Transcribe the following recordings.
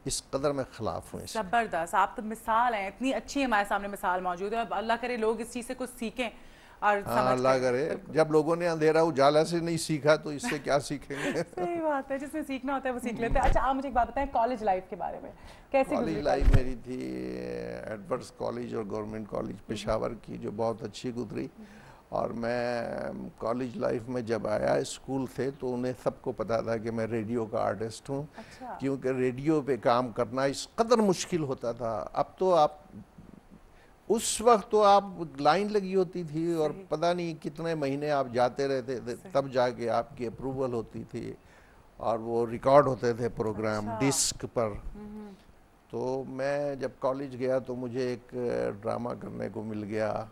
इस कदर मैं खिलाफ हूँ। ज़बरदस्त, आप तो मिसाल हैं, इतनी अच्छी हमारे सामने मिसाल मौजूद है। अब अल्लाह करे लोग इस चीज़ से कुछ सीखें और हाँ, समझ अल्लाह करें। करे। बिल्कुल जब लोगों ने अंधेरा उजाला से नहीं सीखा तो इससे क्या सीखेंगे। सही बात है, जिसमें सीखना होता है वो सीख लेते हैं। अच्छा, आप मुझे एक बात बताएं कॉलेज लाइफ के बारे में, कैसे कॉलेज गुजरी लाइफ कॉलेज? मेरी थी एडवर्ड्स कॉलेज और गवर्नमेंट कॉलेज पेशावर की, जो बहुत अच्छी गुजरी। और मैं कॉलेज लाइफ में जब आया स्कूल से तो उन्हें सबको पता था कि मैं रेडियो का आर्टिस्ट हूँ, अच्छा, क्योंकि रेडियो पे काम करना इस कदर मुश्किल होता था। अब तो आप, उस वक्त तो आप लाइन लगी होती थी और सही पता नहीं कितने महीने आप जाते रहते थे, सही। तब जाके आपकी अप्रूवल होती थी और वो रिकॉर्ड होते थे प्रोग्राम अच्छा। डिस्क पर। तो मैं जब कॉलेज गया तो मुझे एक ड्रामा करने को मिल गया,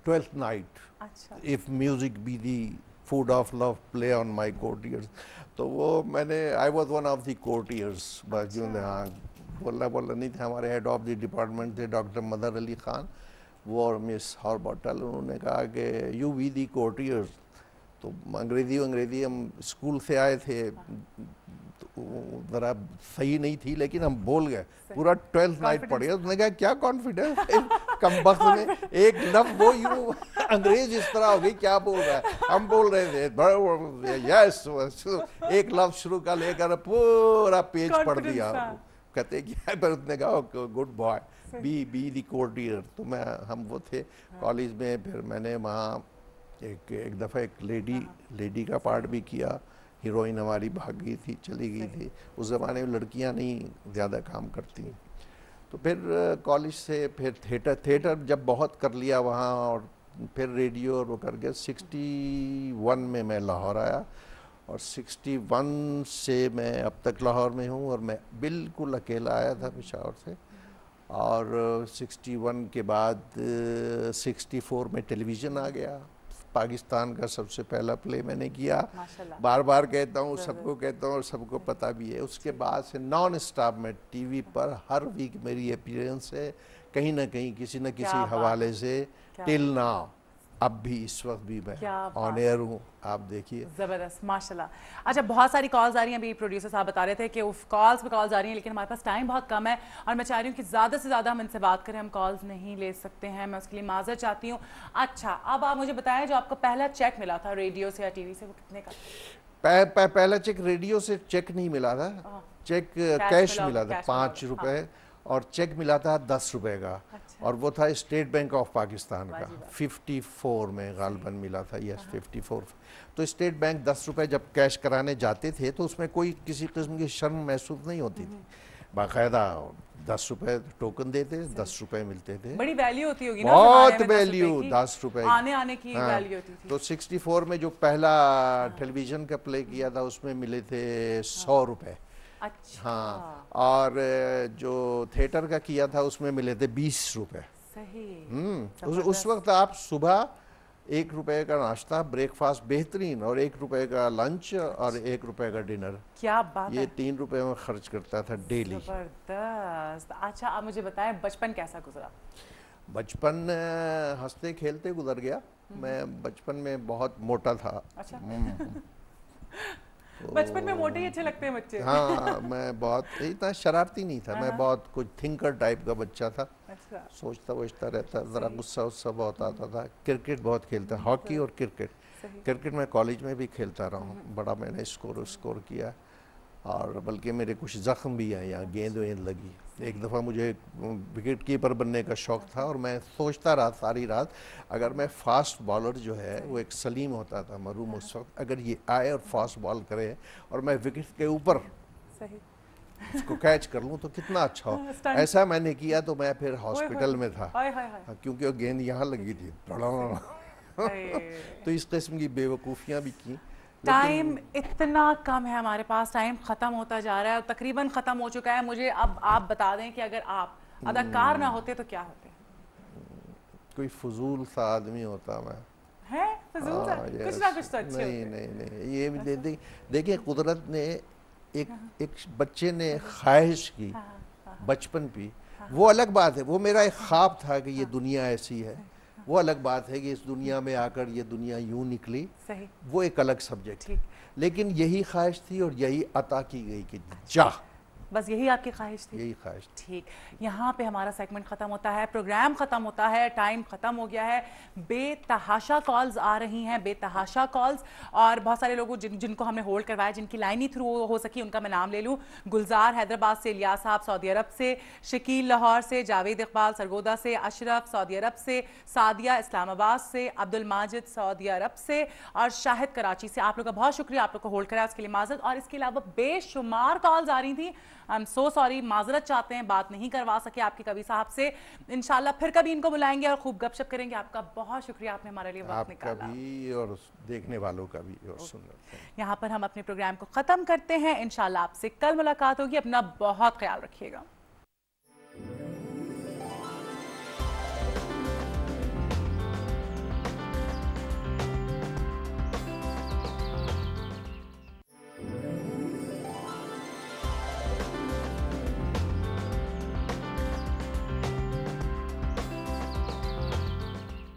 ट्वेल्थ नाइट, अच्छा, if music be the food of love play on my courtiers. तो वो मैंने, I was one of the courtiers. बस जो हाँ, बोलना नहीं था, हमारे हेड ऑफ द डिपार्टमेंट थे डॉक्टर मदर अली खान, वो और मिस हॉर्बटल। उन्होंने कहा कि यू वी दी कोर्टियर्स। तो अंग्रेज़ी हम स्कूल से आए थे तो ज़रा सही नहीं थी, लेकिन हम बोल गए, पूरा ट्वेल्थ नाइट पढ़ गया। उसने कहा क्या कॉन्फिडेंस कम वक्त में, एक लफ्ज़ वो यूँ अंग्रेज इस तरह हो गई, क्या बोल रहा है। हम बोल रहे थे यस, एक लफ्ज़ शुरू का लेकर पूरा पेज पढ़ दिया। कहते क्या, पर उसने कहा good boy, be the courtier. तो हम वो थे कॉलेज में। फिर मैंने वहाँ एक दफ़ा एक लेडी का पार्ट भी किया। हीरोइन हमारी भाग गई थी, चली गई थी। उस ज़माने में लड़कियां नहीं ज़्यादा काम करती। तो फिर कॉलेज से फिर थिएटर जब बहुत कर लिया वहाँ, और फिर रेडियो और वो कर गया। 61 में मैं लाहौर आया और 61 से मैं अब तक लाहौर में हूँ। और मैं बिल्कुल अकेला आया था पेशावर से। और 61 के बाद 64 में टेलीविज़न आ गया। पाकिस्तान का सबसे पहला प्ले मैंने किया। बार बार कहता हूँ, सबको कहता हूँ और सबको पता भी है। उसके बाद से नॉन स्टॉप में टीवी पर हर वीक मेरी अपीयरेंस है, कहीं ना कहीं किसी न किसी हवाले से, टिल नाउ। अब भी इस वक्त भी मैं ऑन एयर हूँ, आप देखिए। ज़बरदस्त, माशाल्लाह। अच्छा, बहुत सारी कॉल्स आ रही हैं। अभी प्रोड्यूसर साहब बता रहे थे कि कॉल्स पे कॉल्स आ रही हैं, लेकिन हमारे पास टाइम बहुत कम है और मैं चाह रही हूँ कि ज़्यादा से ज़्यादा हम इनसे बात करें। हम कॉल्स नहीं ले सकते हैं, मैं उसके लिए माज़रत चाहती हूँ। अच्छा, अब आप मुझे बताएं, जो आपको पहला चेक मिला था रेडियो से या टीवी से, वो कितने का? पहला चेक रेडियो से चेक नहीं मिला था, चेक कैश मिला था 5 रुपए। और चेक मिला था 10 रुपए का। अच्छा। और वो था स्टेट बैंक ऑफ पाकिस्तान का। 54 में गालबन मिला था, यस 54। तो स्टेट बैंक 10 रुपए जब कैश कराने जाते थे तो उसमें कोई किसी किस्म की शर्म महसूस नहीं होती थी। बाकायदा 10 रुपए टोकन देते, 10 रुपए मिलते थे। बड़ी वैल्यू होती होगी ना, बहुत वैल्यू, 10 रुपए आने की वैल्यू होती थी। तो 64 में जो पहला टेलीविजन का प्ले किया था उसमें मिले थे 100 रुपए। अच्छा। हाँ, और जो थिएटर का किया था उसमें मिले थे 20 रुपए। सही। उस वक्त आप सुबह 1 रुपए का नाश्ता, ब्रेकफास्ट बेहतरीन, और 1 रुपए का लंच और 1 रुपए का डिनर। क्या बात ये है। 3 रुपए में खर्च करता था डेली। जबरदस्त। अच्छा, आप मुझे बताएं बचपन कैसा गुजरा? बचपन हंसते खेलते गुजर गया। मैं बचपन में बहुत मोटा था। अच्छा। बचपन में मोटे ही अच्छे लगते हैं बच्चे। हाँ, मैं बहुत इतना शरारती नहीं था। मैं बहुत कुछ थिंकर टाइप का बच्चा था। अच्छा। सोचता रहता, ज़रा गुस्सा बहुत आता था। क्रिकेट बहुत खेलता, हॉकी और क्रिकेट मैं कॉलेज में भी खेलता रहा हूँ। बड़ा मैंने स्कोर किया, और बल्कि मेरे कुछ ज़ख्म भी आए, यहाँ गेंद लगी। एक दफ़ा मुझे विकेट कीपर बनने का शौक़ था और मैं सोचता रहा सारी रात, अगर मैं फास्ट बॉलर जो है, वो एक सलीम होता था मरूम उस वक्त, अगर ये आए और फास्ट बॉल करे और मैं विकेट के ऊपर उसको कैच कर लूँ तो कितना अच्छा हो। ऐसा मैंने किया तो मैं फिर हॉस्पिटल में था, क्योंकि वो गेंद यहाँ लगी थी। तो इस किस्म की बेवकूफ़ियाँ भी की। टाइम इतना कम है हमारे पास, टाइम ख़त्म होता जा रहा है और तकरीबन ख़त्म हो चुका है। मुझे अब आप बता दें कि अगर आप अदाकार ना होते तो क्या होते? कोई फजूल सा आदमी होता मैं। है फजूल सा? कुछ ना कुछ तो अच्छे नहीं नहीं नहीं, ये भी देखिए, कुदरत ने एक बच्चे ने ख्वाहिश की बचपन की, वो अलग बात है। वो मेरा एक ख्वाब था कि ये दुनिया ऐसी है, वो अलग बात है कि इस दुनिया में आकर ये दुनिया यूं निकली, सही, वो एक अलग सब्जेक्ट है। ठीक, लेकिन यही ख्वाहिश थी और यही अता की गई कि जा, बस यही आपकी ख्वाहिश थी। यही ख्वाहिश थी। ठीक, यहाँ पे हमारा सेगमेंट ख़त्म होता है, प्रोग्राम ख़त्म होता है, टाइम ख़त्म हो गया है। बेतहाशा कॉल्स आ रही हैं, बेतहाशा कॉल्स, और बहुत सारे लोगों जिनको हमने होल्ड करवाया, जिनकी लाइन ही थ्रू हो सकी, उनका मैं नाम ले लूँ। गुलजार हैदराबाद से, इलियास साहब सऊदी अरब से, शकील लाहौर से, जावेद इकबाल सरगोदा से, अशरफ सऊदी अरब से, सादिया इस्लामाबाद से, अब्दुल माजिद सऊदी अरब से, और शाहिद कराची से। आप लोग का बहुत शुक्रिया, आप लोग को होल्ड कराया उसके लिए माजरत। और इसके अलावा बेशुमार कॉल्स आ रही थी, आई एम सो सॉरी, माजरत चाहते हैं, बात नहीं करवा सके आपके कवि साहब से। इंशाल्लाह फिर कभी इनको बुलाएंगे और खूब गपशप करेंगे। आपका बहुत शुक्रिया, आपने हमारे लिए वक्त निकाला। भी और देखने वालों का भी और सुनने। यहाँ पर हम अपने प्रोग्राम को ख़त्म करते हैं। इंशाल्लाह आपसे कल मुलाकात होगी। अपना बहुत ख्याल रखिएगा।